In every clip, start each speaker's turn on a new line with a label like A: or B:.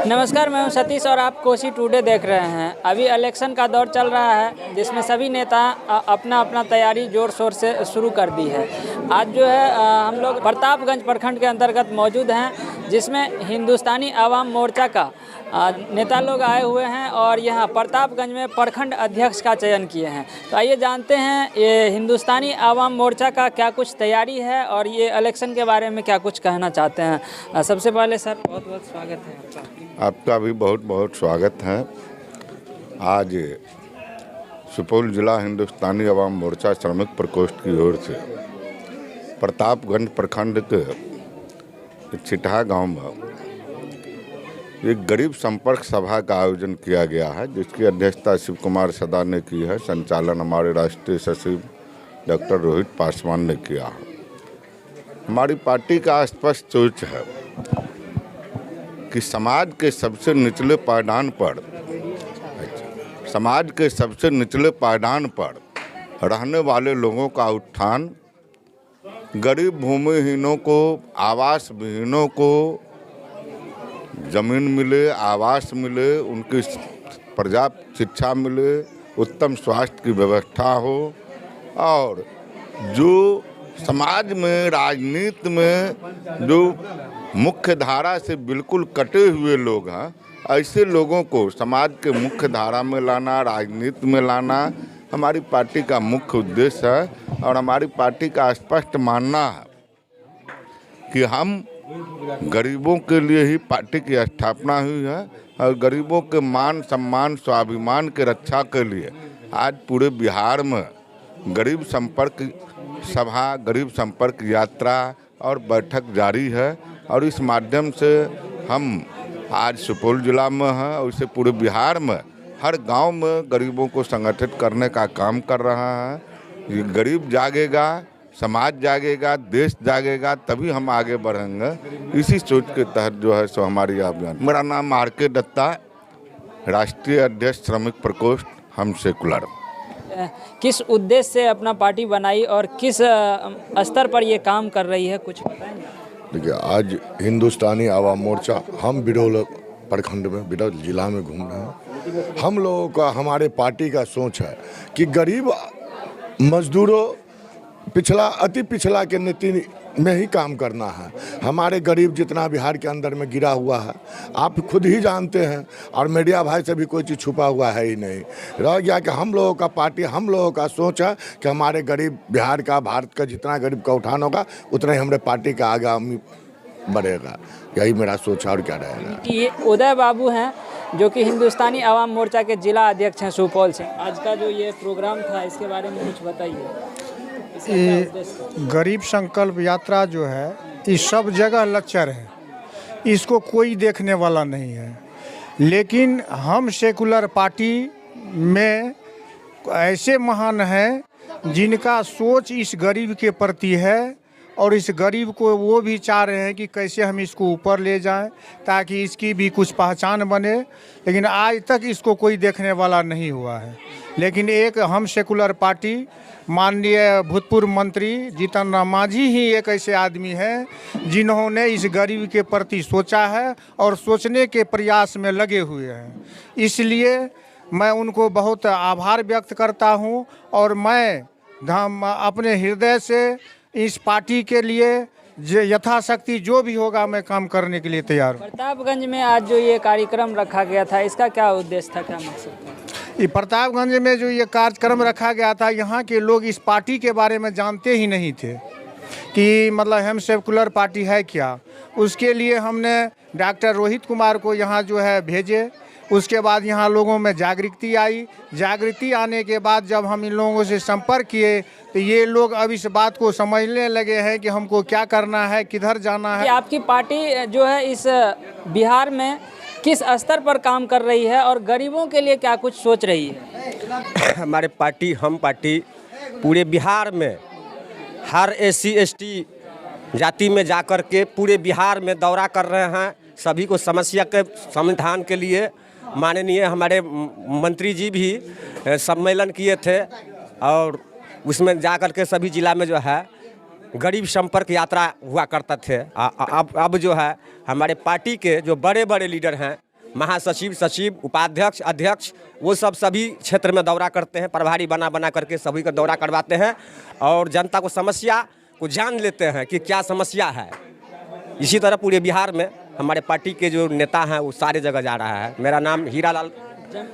A: नमस्कार, मैं हूं सतीश और आप कोसी टुडे देख रहे हैं। अभी इलेक्शन का दौर चल रहा है जिसमें सभी नेता अपना अपना तैयारी जोर शोर से शुरू कर दी है। आज जो है हम लोग प्रतापगंज प्रखंड के अंतर्गत मौजूद हैं जिसमें हिंदुस्तानी आवाम मोर्चा का नेता लोग आए हुए हैं और यहाँ प्रतापगंज में प्रखंड अध्यक्ष का चयन किए हैं। तो आइए जानते हैं ये हिंदुस्तानी आवाम मोर्चा का क्या कुछ तैयारी है और ये इलेक्शन के बारे में क्या कुछ कहना चाहते हैं। सबसे पहले सर बहुत बहुत स्वागत है आपका।
B: आपका भी बहुत बहुत स्वागत है। आज सुपौल जिला हिंदुस्तानी आवाम मोर्चा श्रमिक प्रकोष्ठ की ओर से प्रतापगंज प्रखंड के चिटहा गांव में एक गरीब संपर्क सभा का आयोजन किया गया है, जिसकी अध्यक्षता शिव कुमार सदा ने की है। संचालन हमारे राष्ट्रीय सचिव डॉक्टर रोहित पासवान ने किया है। हमारी पार्टी का स्पष्ट सोच है कि समाज के सबसे निचले पायदान पर रहने वाले लोगों का उत्थान, गरीब भूमिहीनों को, आवास विहीनों को जमीन मिले, आवास मिले, उनकी पर्याप्त शिक्षा मिले, उत्तम स्वास्थ्य की व्यवस्था हो और जो समाज में, राजनीति में जो मुख्य धारा से बिल्कुल कटे हुए लोग हैं, ऐसे लोगों को समाज के मुख्य धारा में लाना, राजनीति में लाना हमारी पार्टी का मुख्य उद्देश्य है। और हमारी पार्टी का स्पष्ट मानना है कि हम गरीबों के लिए ही पार्टी की स्थापना हुई है और गरीबों के मान सम्मान स्वाभिमान के रक्षा के लिए आज पूरे बिहार में गरीब संपर्क सभा, गरीब संपर्क यात्रा और बैठक जारी है। और इस माध्यम से हम आज सुपौल जिला में हैं और इसे पूरे बिहार में हर गांव में गरीबों को संगठित करने का काम कर रहा है। ये गरीब जागेगा, समाज जागेगा, देश जागेगा, तभी हम आगे बढ़ेंगे। इसी सोच के तहत जो है सो हमारी अभियान। मेरा नाम आर.के. दत्ता, राष्ट्रीय अध्यक्ष श्रमिक प्रकोष्ठ हम सेकुलर।
A: किस उद्देश्य से अपना पार्टी बनाई और किस स्तर पर ये काम कर रही है, कुछ बताएंगे?
C: देखिए, आज हिंदुस्तानी आवाम मोर्चा हम बिरौल प्रखंड में, बिरौल जिला में घूम रहे हैं। हम लोगों का, हमारे पार्टी का सोच है कि गरीब मजदूरों, अति पिछड़ा के नीति में ही काम करना है। हमारे गरीब जितना बिहार के अंदर में गिरा हुआ है, आप खुद ही जानते हैं, और मीडिया भाई से भी कोई चीज़ छुपा हुआ है ही नहीं। रह गया कि हम लोगों का पार्टी, हम लोगों का सोच है कि हमारे गरीब बिहार का, भारत का जितना गरीब का उठान होगा उतना ही हमारे पार्टी का आगामी बढ़ेगा। यही मेरा सोच है और क्या रहेगा।
A: ये उदय बाबू हैं जो कि हिंदुस्तानी आवाम मोर्चा के जिला अध्यक्ष हैं सुपौल से। आज का जो ये प्रोग्राम था इसके बारे में कुछ बताइए।
D: गरीब संकल्प यात्रा जो है इस सब जगह लचर है, इसको कोई देखने वाला नहीं है। लेकिन हम सेकुलर पार्टी में ऐसे महान हैं जिनका सोच इस गरीब के प्रति है और इस गरीब को वो भी चाह रहे हैं कि कैसे हम इसको ऊपर ले जाएं ताकि इसकी भी कुछ पहचान बने। लेकिन आज तक इसको कोई देखने वाला नहीं हुआ है। लेकिन एक हम सेकुलर पार्टी, माननीय भूतपूर्व मंत्री जीतन राम मांझी ही एक ऐसे आदमी हैं जिन्होंने इस गरीब के प्रति सोचा है और सोचने के प्रयास में लगे हुए हैं। इसलिए मैं उनको बहुत आभार व्यक्त करता हूं और मैं अपने हृदय से इस पार्टी के लिए यथाशक्ति जो भी होगा मैं काम करने के लिए तैयार हूँ।
A: प्रतापगंज में आज जो ये कार्यक्रम रखा गया था, इसका क्या उद्देश्य था, क्या मकसद था?
D: ये प्रतापगंज में जो ये कार्यक्रम रखा गया था, यहाँ के लोग इस पार्टी के बारे में जानते ही नहीं थे कि मतलब हम सेकुलर पार्टी है क्या। उसके लिए हमने डॉक्टर रोहित कुमार को यहाँ जो है भेजे। उसके बाद यहाँ लोगों में जागृति आई। जागृति आने के बाद जब हम इन लोगों से संपर्क किए तो ये लोग अब इस बात को समझने लगे हैं कि हमको क्या करना है, किधर जाना है।
A: आपकी पार्टी जो है इस बिहार में किस स्तर पर काम कर रही है और गरीबों के लिए क्या कुछ सोच रही है?
E: हमारे पार्टी, हम पार्टी पूरे बिहार में हर SC ST जाति में जाकर के पूरे बिहार में दौरा कर रहे हैं। सभी को समस्या के समाधान के लिए माननीय हमारे मंत्री जी भी सम्मेलन किए थे और उसमें जाकर के सभी जिला में जो है गरीब संपर्क यात्रा हुआ करता थे। अब जो है हमारे पार्टी के जो बड़े बड़े लीडर हैं महासचिव, सचिव, उपाध्यक्ष, अध्यक्ष, वो सब सभी क्षेत्र में दौरा करते हैं, प्रभारी बना बना करके सभी का दौरा करवाते हैं और जनता को समस्या को जान लेते हैं कि क्या समस्या है। इसी तरह पूरे बिहार में हमारे पार्टी के जो नेता हैं वो सारे जगह जा रहा है। मेरा नाम हीरालाल।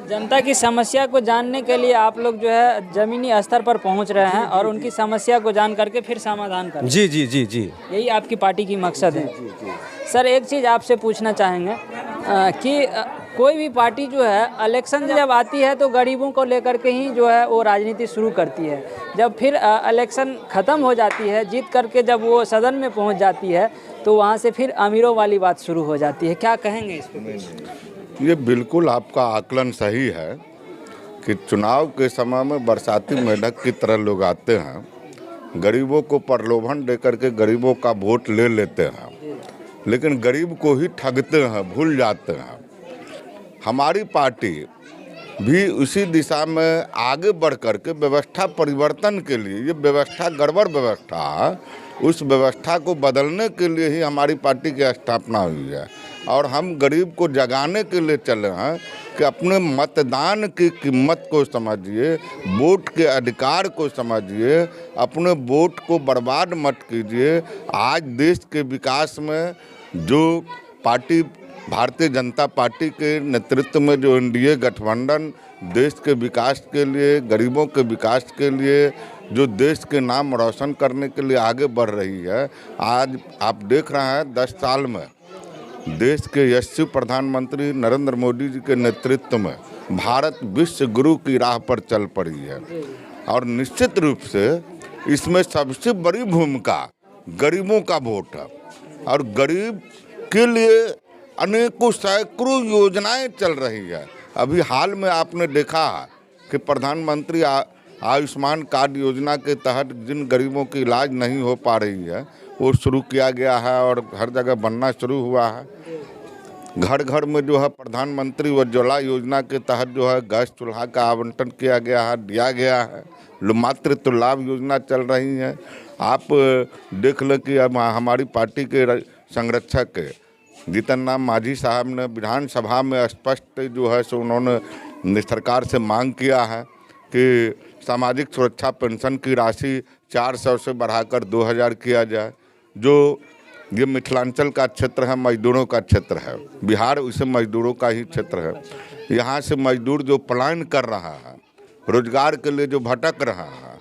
A: जनता की समस्या को जानने के लिए आप लोग जो है ज़मीनी स्तर पर पहुंच रहे हैं और उनकी समस्या को जान करके फिर समाधान कर।
E: जी जी जी जी,
A: यही आपकी पार्टी की मकसद है। सर एक चीज़ आपसे पूछना चाहेंगे कि कोई भी पार्टी जो है इलेक्शन जब आती है तो गरीबों को लेकर के ही जो है वो राजनीति शुरू करती है। जब फिर इलेक्शन ख़त्म हो जाती है, जीत करके जब वो सदन में पहुंच जाती है तो वहाँ से फिर अमीरों वाली बात शुरू हो जाती है। क्या कहेंगे इस पर?
B: ये बिल्कुल आपका आकलन सही है कि चुनाव के समय में बरसाती मेंढक की तरह लोग आते हैं, गरीबों को प्रलोभन दे करके गरीबों का वोट ले लेते हैं, लेकिन गरीब को ही ठगते हैं, भूल जाते हैं। हमारी पार्टी भी उसी दिशा में आगे बढ़ करके व्यवस्था परिवर्तन के लिए, ये व्यवस्था गड़बड़ व्यवस्था है, उस व्यवस्था को बदलने के लिए ही हमारी पार्टी की स्थापना हुई है। और हम गरीब को जगाने के लिए चले हैं कि अपने मतदान की कीमत को समझिए, वोट के अधिकार को समझिए, अपने वोट को बर्बाद मत कीजिए। आज देश के विकास में जो पार्टी भारतीय जनता पार्टी के नेतृत्व में जो एनडीए गठबंधन देश के विकास के लिए, गरीबों के विकास के लिए, जो देश के नाम रोशन करने के लिए आगे बढ़ रही है, आज आप देख रहे हैं 10 साल में देश के यशस्वी प्रधानमंत्री नरेंद्र मोदी जी के नेतृत्व में भारत विश्व गुरु की राह पर चल पड़ी है। और निश्चित रूप से इसमें सबसे बड़ी भूमिका गरीबों का वोट है और गरीब के लिए अनेकों सैकड़ों योजनाएं चल रही है। अभी हाल में आपने देखा कि प्रधानमंत्री आयुष्मान कार्ड योजना के तहत जिन गरीबों की इलाज नहीं हो पा रही है वो शुरू किया गया है और हर जगह बनना शुरू हुआ है। घर घर में जो है प्रधानमंत्री उज्ज्वला योजना के तहत जो है गैस चूल्हा का आवंटन किया गया है, दिया गया है। मातृत्व लाभ योजना चल रही है। आप देख लें कि अब हमारी पार्टी के संरक्षक जीतन राम मांझी साहब ने विधानसभा में स्पष्ट जो है सो उन्होंने सरकार से मांग किया है कि सामाजिक सुरक्षा पेंशन की राशि 400 से बढ़ाकर 2000 किया जाए। जो ये मिथिलांचल का क्षेत्र है, मजदूरों का क्षेत्र है, बिहार उसे मजदूरों का ही क्षेत्र है। यहाँ से मजदूर जो पलायन कर रहा है, रोजगार के लिए जो भटक रहा है,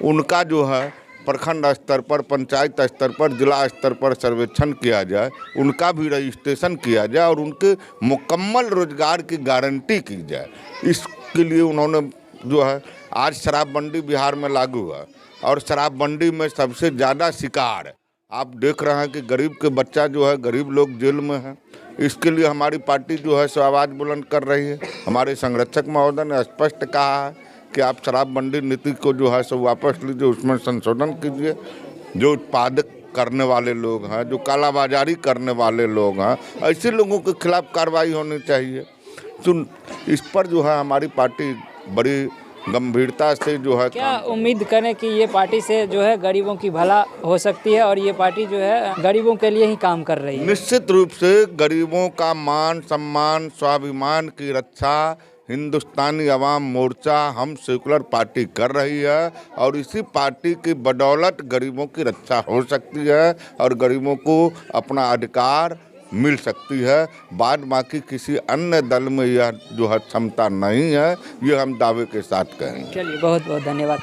B: उनका जो है प्रखंड स्तर पर, पंचायत स्तर पर, जिला स्तर पर सर्वेक्षण किया जाए, उनका भी रजिस्ट्रेशन किया जाए और उनके मुकम्मल रोजगार की गारंटी की जाए। इसके लिए उन्होंने जो है आज शराबबंदी बिहार में लागू है और शराबबंदी में सबसे ज़्यादा शिकार आप देख रहे हैं कि गरीब के बच्चा जो है, गरीब लोग जेल में हैं। इसके लिए हमारी पार्टी जो है सो आवाज़ बुलंद कर रही है। हमारे संरक्षक महोदय ने स्पष्ट कहा है कि आप शराबबंदी नीति को जो है सो वापस लीजिए, उसमें संशोधन कीजिए। जो उत्पादक करने वाले लोग हैं, जो कालाबाजारी करने वाले लोग हैं, ऐसे लोगों के खिलाफ कार्रवाई होनी चाहिए। तो इस पर जो है हमारी पार्टी बड़ी गंभीरता से जो है
A: क्या उम्मीद करें कि ये पार्टी से जो है गरीबों की भला हो सकती है और ये पार्टी जो है गरीबों के लिए ही काम कर रही है?
B: निश्चित रूप से गरीबों का मान सम्मान स्वाभिमान की रक्षा हिंदुस्तानी अवाम मोर्चा हम सेकुलर पार्टी कर रही है और इसी पार्टी की बदौलत गरीबों की रक्षा हो सकती है और गरीबों को अपना अधिकार मिल सकती है। बाद बाकी किसी अन्य दल में यह जो है क्षमता नहीं है, ये हम दावे के साथ कहेंगे।
A: चलिए, बहुत बहुत धन्यवाद।